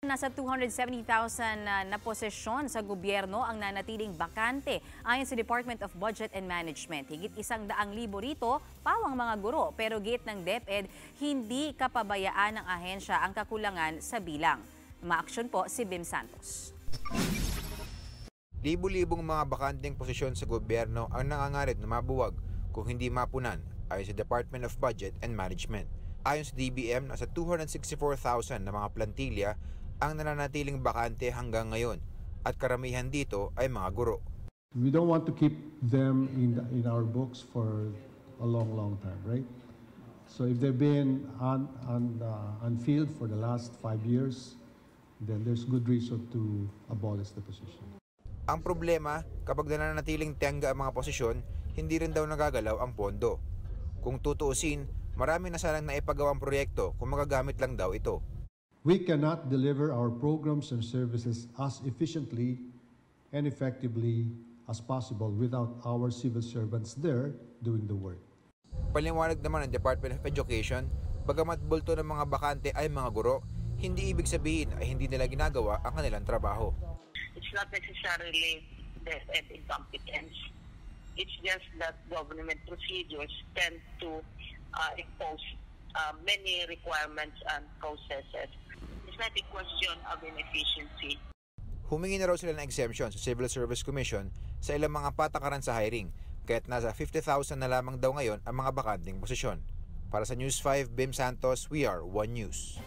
Nasa 270,000 na posisyon sa gobyerno ang nanatiling bakante ayon sa Department of Budget and Management. Higit 100,000 rito, pawang mga guro. Pero gate ng DepEd, hindi kapabayaan ng ahensya ang kakulangan sa bilang. Umaaksyon po si Bim Santos. Libu-libong mga bakanteng posisyon sa gobyerno ang nangangarit na mabuwag kung hindi mapunan ayon sa Department of Budget and Management. Ayon sa DBM, nasa 264,000 na mga plantilya ang nananatiling bakante hanggang ngayon at karamihan dito ay mga guro. We don't want to keep them in our books for a long time, right? So if they've been unfilled for the last 5 years, then there's good reason to abolish the position. Ang problema, kapag nananatiling tiyangga ang mga posisyon, hindi rin daw nagagalaw ang pondo. Kung tutuusin, marami na sanang naipagawang proyekto kung magagamit lang daw ito. We cannot deliver our programs and services as efficiently and effectively as possible without our civil servants there doing the work. Paliwanag naman ng Department of Education, bagamat bulto ng mga bakante ay mga guro, hindi ibig sabihin ay hindi nila ginagawa ang kanilang trabaho. It's not necessarily DepEd incompetence. It's just that government procedures tend to impose many requirements and processes. It's not a question of inefficiency. Humingi na raw sila ng exemption sa Civil Service Commission sa ilang mga patakaran sa hiring, kaya't nasa 50,000 na lamang daw ngayon ang mga bakanteng posisyon. Para sa News 5, Bim Santos, we are One News.